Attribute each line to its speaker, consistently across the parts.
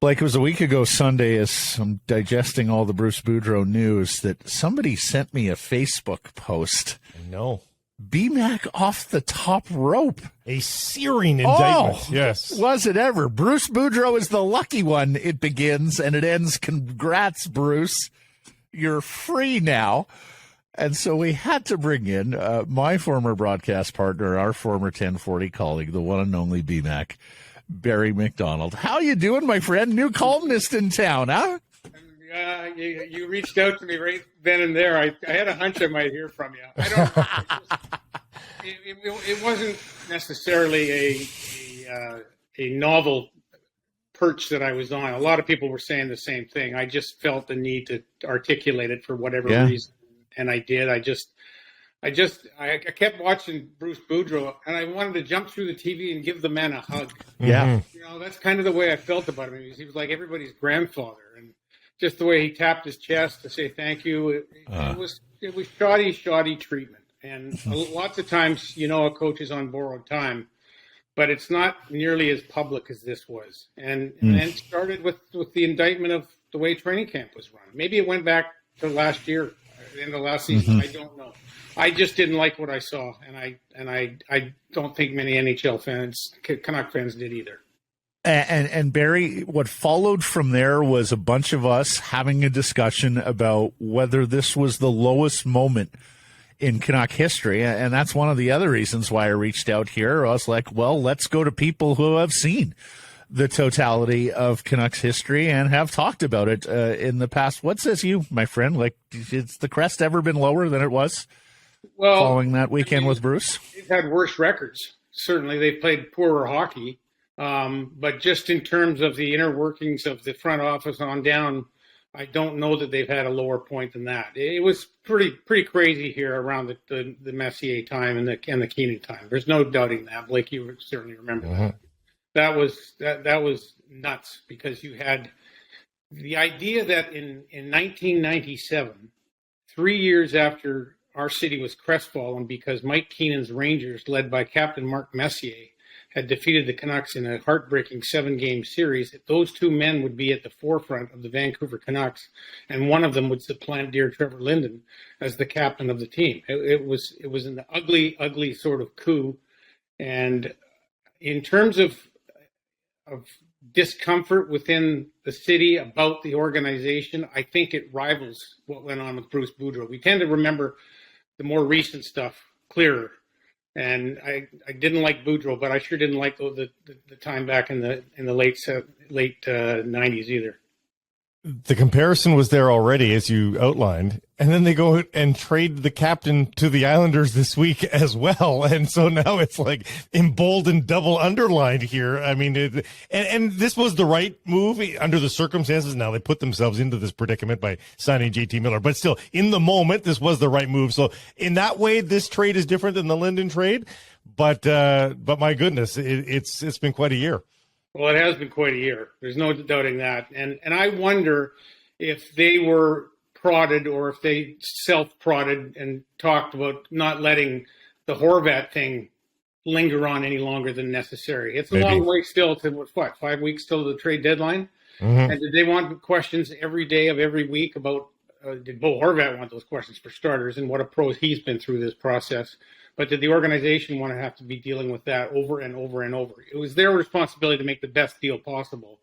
Speaker 1: Like it was a week ago Sunday as I'm digesting all the Bruce Boudreau news that somebody sent me a Facebook post.
Speaker 2: No.
Speaker 1: BMac off the top rope.
Speaker 2: A searing indictment.
Speaker 1: Oh,
Speaker 2: yes.
Speaker 1: Was it ever? Bruce Boudreau is the lucky one. It begins and it ends. Congrats, Bruce. You're free now. And so we had to bring in my former broadcast partner, our former 1040 colleague, the one and only BMac, Barry Macdonald. How you doing, my friend? New columnist in town, huh?
Speaker 3: You reached out to me right then and there. I had a hunch I might hear from you. It wasn't necessarily a novel perch that I was on. A lot of people were saying the same thing. I just felt the need to articulate it for whatever reason, and I did. I kept watching Bruce Boudreau, and I wanted to jump through the TV and give the man a hug.
Speaker 1: Yeah.
Speaker 3: That's kind of the way I felt about him. He was like everybody's grandfather, and just the way he tapped his chest to say thank you. It was shoddy treatment. And lots of times, a coach is on borrowed time, but it's not nearly as public as this was. And then started with the indictment of the way training camp was run. Maybe it went back to last year, the end of last season. I don't know. I just didn't like what I saw, and I don't think many NHL fans, Canuck fans, did either.
Speaker 1: And Barry, what followed from there was a bunch of us having a discussion about whether this was the lowest moment in Canuck history. And that's one of the other reasons why I reached out here. I was like, well, let's go to people who have seen the totality of Canucks history and have talked about it in the past. What says you, my friend? Like, has the crest ever been lower than it was following that weekend with Bruce?
Speaker 3: They've had worse records. Certainly, they've played poorer hockey. But just in terms of the inner workings of the front office on down, I don't know that they've had a lower point than that. It was pretty crazy here around the Messier time and the Keenan time. There's no doubting that. Blake, you would certainly remember that. That was nuts, because you had the idea that in 1997, 3 years after our city was crestfallen because Mike Keenan's Rangers, led by Captain Mark Messier, had defeated the Canucks in a heartbreaking 7-game series, those two men would be at the forefront of the Vancouver Canucks, and one of them would supplant dear Trevor Linden as the captain of the team. It was an ugly sort of coup, and in terms of discomfort within the city about the organization, I think it rivals what went on with Bruce Boudreau. We tend to remember the more recent stuff clearer. And I didn't like Boudreau, but I sure didn't like the time back in the late 90s either.
Speaker 2: The comparison was there already, as you outlined, and then they go and trade the captain to the Islanders this week as well, and so now it's like emboldened, double underlined here. I mean, and this was the right move under the circumstances. Now they put themselves into this predicament by signing JT Miller, but still, in the moment, this was the right move. So in that way, this trade is different than the Linden trade, but my goodness, it's been quite a year.
Speaker 3: Well, it has been quite a year. There's no doubting that. And I wonder if they were prodded or if they self-prodded and talked about not letting the Horvat thing linger on any longer than necessary. It's a long way still to, 5 weeks till the trade deadline? Mm-hmm. And did they want questions every day of every week about, did Bo Horvat want those questions for starters, and what a pro he's been through this process? But did the organization want to have to be dealing with that over and over and over? It was their responsibility to make the best deal possible.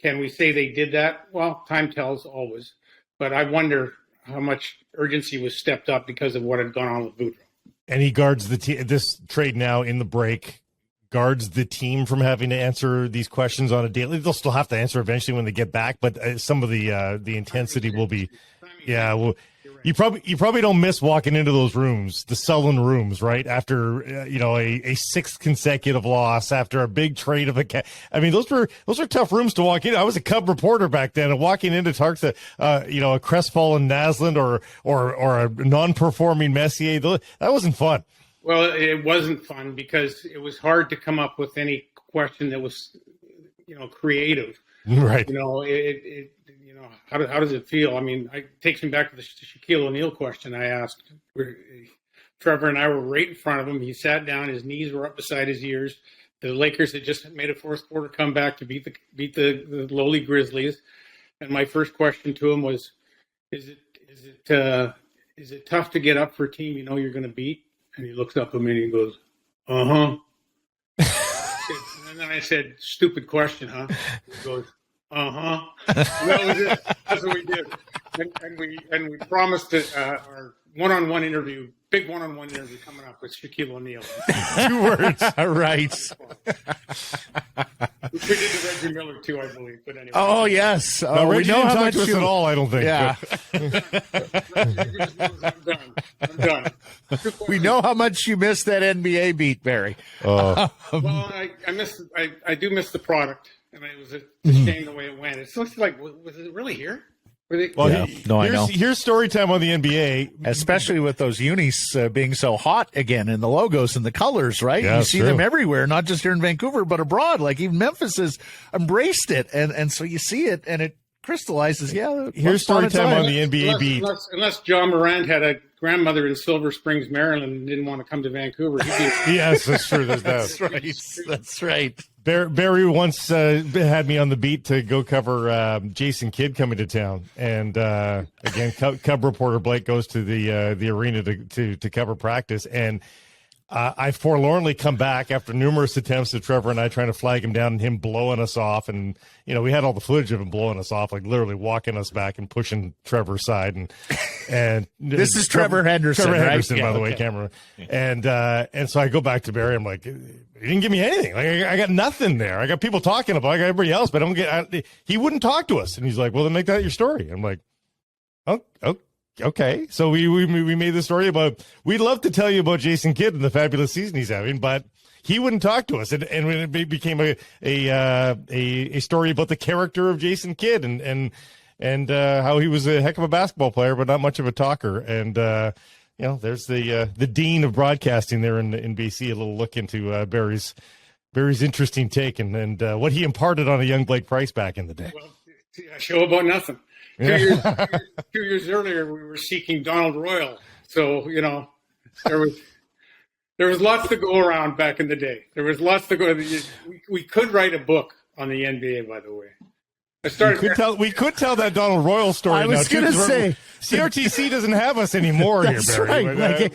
Speaker 3: Can we say they did that? Well, time tells always. But I wonder how much urgency was stepped up because of what had gone on with Boudreau.
Speaker 2: And he guards this trade now in the break, guards the team from having to answer these questions on a daily. They'll still have to answer eventually when they get back, but some of the intensity will be, well. You probably don't miss walking into those rooms, the sullen rooms, right? After a sixth consecutive loss, after a big trade of I mean, those were tough rooms to walk in. I was a Cub reporter back then, and walking in to talk to a crestfallen Naslund or a non-performing Messier, that wasn't fun.
Speaker 3: Well, it wasn't fun because it was hard to come up with any question that was creative.
Speaker 2: Right.
Speaker 3: How does it feel? I mean, it takes me back to the Shaquille O'Neal question I asked. Trevor and I were right in front of him. He sat down. His knees were up beside his ears. The Lakers had just made a fourth quarter comeback to beat the lowly Grizzlies, and my first question to him was, "Is it tough to get up for a team you know you're going to beat?" And he looks up at me and he goes, "Uh-huh." And then I said, "Stupid question, huh?" He goes, "Uh-huh." That was it. That's what we did. And we promised that our one-on-one interview, big one-on-one interview coming up with Shaquille O'Neal.
Speaker 1: 2 words. Right.
Speaker 3: We did the Reggie Miller too, I believe. But anyway.
Speaker 1: Oh, yes.
Speaker 2: No, Reggie didn't talk to us at all, I don't think.
Speaker 1: Yeah.
Speaker 3: I'm done.
Speaker 1: We know how much you missed that NBA beat, Barry.
Speaker 3: Well, I do miss the product, and it was a shame the way it went. It's just like, was it really here?
Speaker 1: I know.
Speaker 2: Here's story time on the NBA.
Speaker 1: Especially with those unis being so hot again, and the logos and the colors, right?
Speaker 2: Yeah,
Speaker 1: you see them everywhere, not just here in Vancouver, but abroad. Like even Memphis has embraced it, and so you see it, and it crystallizes. Yeah,
Speaker 2: here's story time on the NBA beat.
Speaker 3: Unless John Morant had a grandmother in Silver Springs, Maryland, and didn't want to come to Vancouver.
Speaker 2: Yes, that's true.
Speaker 1: That's right. That's right.
Speaker 2: Barry once had me on the beat to go cover Jason Kidd coming to town, and again, Cub reporter Blake goes to the arena to cover practice, and I forlornly come back after numerous attempts of Trevor and I trying to flag him down and him blowing us off, and we had all the footage of him blowing us off, like literally walking us back and pushing Trevor's side, and
Speaker 1: this is Trevor Henderson,
Speaker 2: right?
Speaker 1: Henderson,
Speaker 2: by the way, camera, and so I go back to Barry. I'm like, he didn't give me anything. Like I got nothing there. I got people talking about, I got everybody else, but I don't get. He wouldn't talk to us, and he's like, well, then make that your story. I'm like, oh. Okay, so we made the story about. We'd love to tell you about Jason Kidd and the fabulous season he's having, but he wouldn't talk to us, and it became a story about the character of Jason Kidd and how he was a heck of a basketball player, but not much of a talker. And there's the dean of broadcasting there in BC. A little look into Barry's interesting take and what he imparted on a young Blake Price back in the day.
Speaker 3: Well, a show about nothing. 2 years earlier, we were seeking Donald Royal. So, there was lots to go around back in the day. There was lots to go. We could write a book on the NBA, by the way.
Speaker 2: We could tell that Donald Royal story.
Speaker 1: I was going to say
Speaker 2: CRTC doesn't have us anymore here, Barry.
Speaker 1: Right.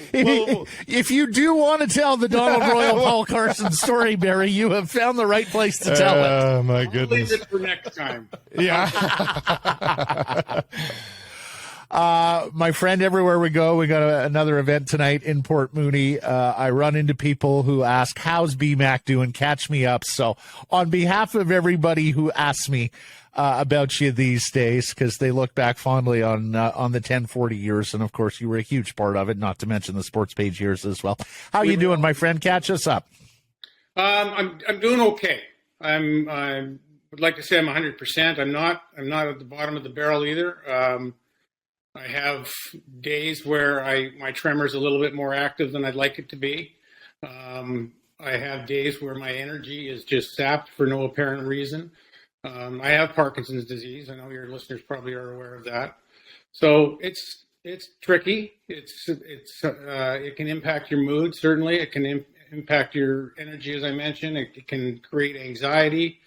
Speaker 1: If you do want to tell the Donald Royal Paul Carson story, Barry, you have found the right place to tell it.
Speaker 2: Oh my goodness!
Speaker 3: I'll leave it for next time.
Speaker 2: Yeah.
Speaker 1: My friend, everywhere we go, we got another event tonight in Port Mooney. I run into people who ask, how's BMac doing? Catch me up. So on behalf of everybody who asks me about you these days, because they look back fondly on the 1040 years, and of course you were a huge part of it, not to mention the sports page years as well. How you doing, my friend? Catch us up.
Speaker 3: I'm doing okay. I would like to say I'm 100%. I'm not at the bottom of the barrel either. I have days where my tremor is a little bit more active than I'd like it to be. I have days where my energy is just sapped for no apparent reason. I have Parkinson's disease. I know your listeners probably are aware of that. So it's tricky. It can impact your mood. Certainly, it can impact your energy, as I mentioned. It can create anxiety,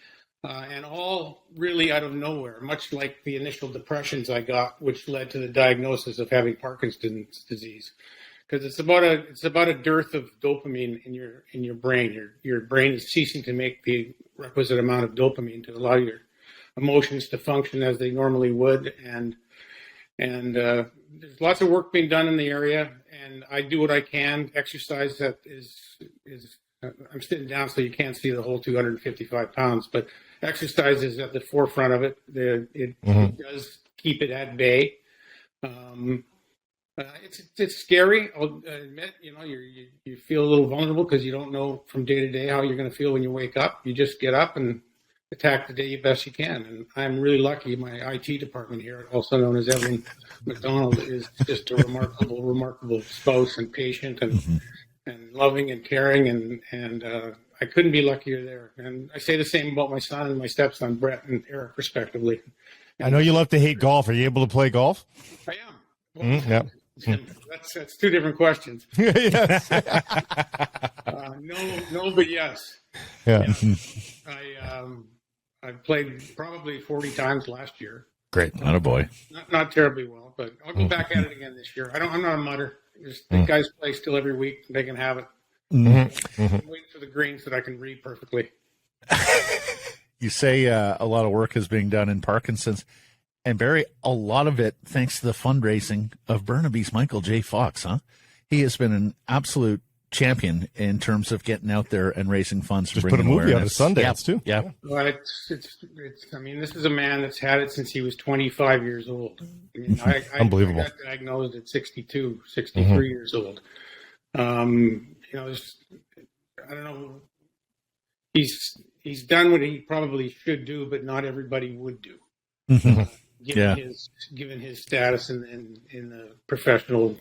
Speaker 3: and all really out of nowhere. Much like the initial depressions I got, which led to the diagnosis of having Parkinson's disease. Because it's about a dearth of dopamine in your brain. Your brain is ceasing to make the requisite amount of dopamine to allow your emotions to function as they normally would, and there's lots of work being done in the area, and I do what I can. Exercise that is I'm sitting down so you can't see the whole 255 pounds, but exercise is at the forefront of it. It does keep it at bay. It's scary. I'll admit, you feel a little vulnerable because you don't know from day to day how you're going to feel when you wake up. You just get up and attack the day best you can. And I'm really lucky. My IT department here, also known as Evelyn Macdonald, is just a remarkable spouse and patient and loving and caring. And I couldn't be luckier there. And I say the same about my son and my stepson, Brett and Eric, respectively.
Speaker 2: I know you love to hate golf. Are you able to play golf?
Speaker 3: I am.
Speaker 2: Yeah.
Speaker 3: That's two different questions.
Speaker 2: Yes.
Speaker 3: No, but yes.
Speaker 2: Yeah.
Speaker 3: I played probably 40 times last year.
Speaker 1: Great. Not a boy.
Speaker 3: Not terribly well, but I'll go back at it again this year. I'm not a mutter. The guys play still every week. They can have it. I'm waiting for the greens that I can read perfectly.
Speaker 1: You say a lot of work is being done in Parkinson's. And Barry, a lot of it thanks to the fundraising of Burnaby's Michael J. Fox, huh? He has been an absolute champion in terms of getting out there and raising funds.
Speaker 2: Just put a movie out of Sundance, too.
Speaker 1: Yeah.
Speaker 3: Well, I mean, this is a man that's had it since he was 25 years old. I mean,
Speaker 2: Unbelievable.
Speaker 3: I got diagnosed at 62, 63 years old. I don't know. He's done what he probably should do, but not everybody would do. Given his status in the professional,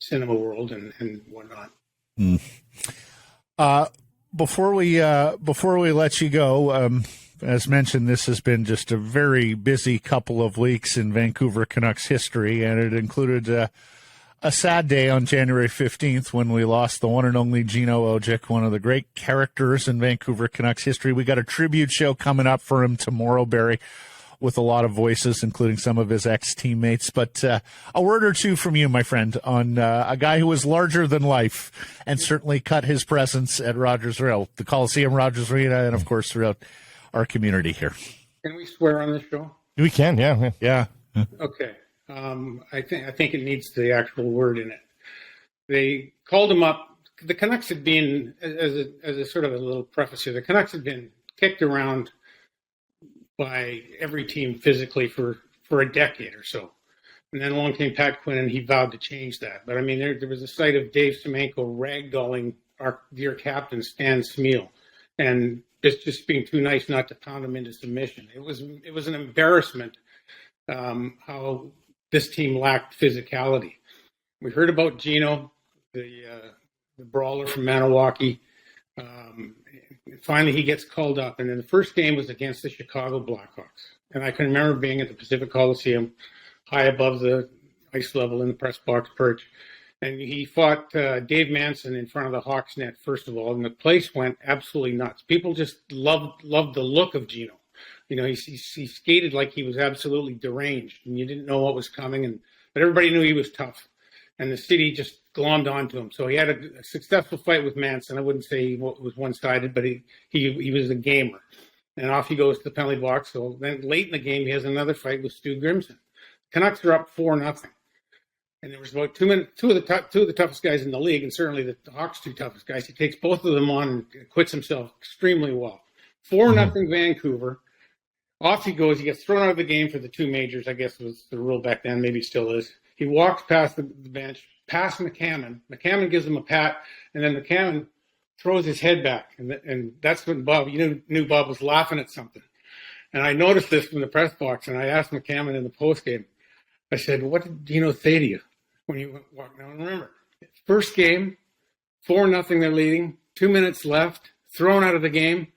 Speaker 3: cinema world and whatnot.
Speaker 1: Before we let you go, as mentioned, this has been just a very busy couple of weeks in Vancouver Canucks history, and it included a sad day on January 15th when we lost the one and only Gino Odjick, one of the great characters in Vancouver Canucks history. We got a tribute show coming up for him tomorrow, Barry, with a lot of voices, including some of his ex-teammates. But a word or two from you, my friend, on a guy who was larger than life and certainly cut his presence at Rogers Arena, the Coliseum, Rogers Arena, and, of course, throughout our community here.
Speaker 3: Can we swear on this show?
Speaker 2: We can, yeah.
Speaker 3: Okay. I think it needs the actual word in it. They called him up. The Canucks had been, as a sort of a little preface here, the Canucks had been kicked around by every team physically for a decade or so. And then along came Pat Quinn, and he vowed to change that. But, I mean, there was a sight of Dave Semenko ragdolling our dear captain, Stan Smeal, and just being too nice not to pound him into submission. It was an embarrassment how this team lacked physicality. We heard about Gino, the brawler from Maniwaki. Finally, he gets called up, and then the first game was against the Chicago Blackhawks. And I can remember being at the Pacific Coliseum, high above the ice level in the press box perch. And he fought Dave Manson in front of the Hawks net, first of all, and the place went absolutely nuts. People just loved the look of Gino. He skated like he was absolutely deranged, and you didn't know what was coming. But everybody knew he was tough, and the city just glommed onto him. So he had a successful fight with Manson. I wouldn't say he was one-sided, but he was a gamer. And off he goes to the penalty box. So then late in the game, he has another fight with Stu Grimson. Canucks are up 4-0. And there was about 2 minutes. Two of the toughest guys in the league, and certainly the Hawks' two toughest guys. He takes both of them on and acquits himself extremely well. 4-0 Vancouver. Off he goes. He gets thrown out of the game for the two majors, I guess was the rule back then. Maybe still is. He walks past the bench, past McCammon. McCammon gives him a pat, and then McCammon throws his head back. And that's when knew Bob was laughing at something. And I noticed this from the press box, and I asked McCammon in the postgame. I said, "What did Gino say to you when you walked down?" Remember, first game, 4-0 they're leading, 2 minutes left, thrown out of the game.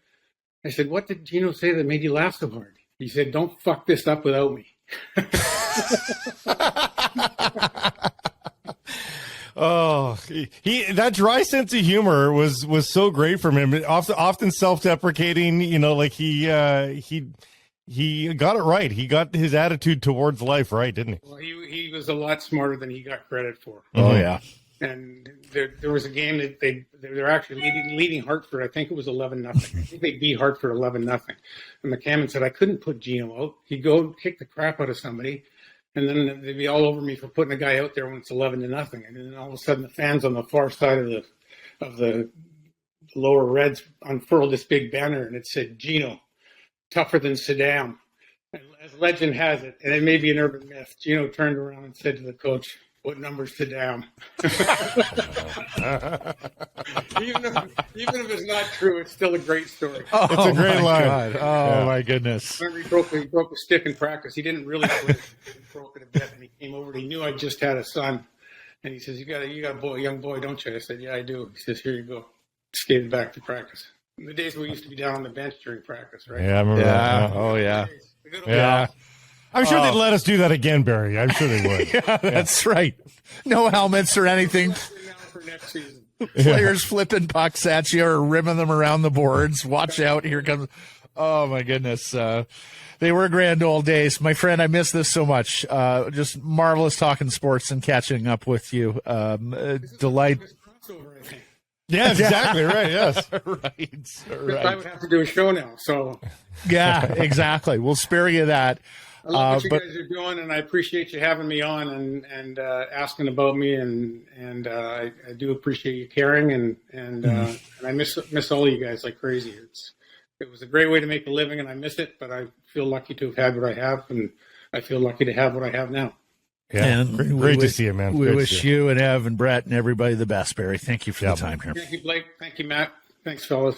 Speaker 3: I said, "What did Gino say that made you laugh so hard?" He said, "Don't fuck this up without me."
Speaker 2: Oh, that dry sense of humor was so great from him. Often self-deprecating, like he got it right. He got his attitude towards life right, didn't he?
Speaker 3: Well, he was a lot smarter than he got credit for.
Speaker 1: Oh yeah.
Speaker 3: And there was a game that they're actually leading Hartford. I think it was 11-0. I think they beat Hartford 11-0. And McCammon said, "I couldn't put Gino out. He'd go kick the crap out of somebody, and then they'd be all over me for putting a guy out there when it's 11-0. And then all of a sudden, the fans on the far side of the lower Reds unfurled this big banner, and it said, "Gino, tougher than Saddam." And as legend has it, and it may be an urban myth, Gino turned around and said to the coach, "What number's Saddam?" even if it's not true, it's still a great story.
Speaker 2: It's a great line.
Speaker 1: God. Oh my goodness!
Speaker 3: I remember he broke a stick in practice. He didn't really quit. He broke it a bit, and he came over. He knew I just had a son, and he says, "You got a young boy, don't you?" I said, "Yeah, I do." He says, "Here you go." Skated back to practice. In the days we used to be down on the bench during practice, right?
Speaker 2: Yeah, I remember that.
Speaker 1: Oh yeah.
Speaker 2: Yeah. I'm sure they'd let us do that again, Barry. I'm sure they would.
Speaker 1: Yeah, that's right. No helmets or anything.
Speaker 3: For next season.
Speaker 1: Players flipping pucks at you or rimming them around the boards. Watch out. Here comes. Oh, my goodness. They were grand old days. My friend, I miss this so much. Just marvelous talking sports and catching up with you. Delight.
Speaker 2: Yeah, exactly right. Yes,
Speaker 1: right.
Speaker 3: I would have to do a show now. So
Speaker 1: yeah, exactly. We'll spare you that.
Speaker 3: I love what you guys are doing, and I appreciate you having me on and asking about me, and I do appreciate you caring, and I miss all you guys like crazy. It was a great way to make a living, and I miss it, but I feel lucky to have had what I have, and I feel lucky to have what I have now.
Speaker 2: Yeah, and great to see you, man.
Speaker 1: We wish you and Ev and Brett and everybody the best, Barry. Thank you for the time here.
Speaker 3: Thank you, Blake. Thank you, Matt. Thanks, fellas.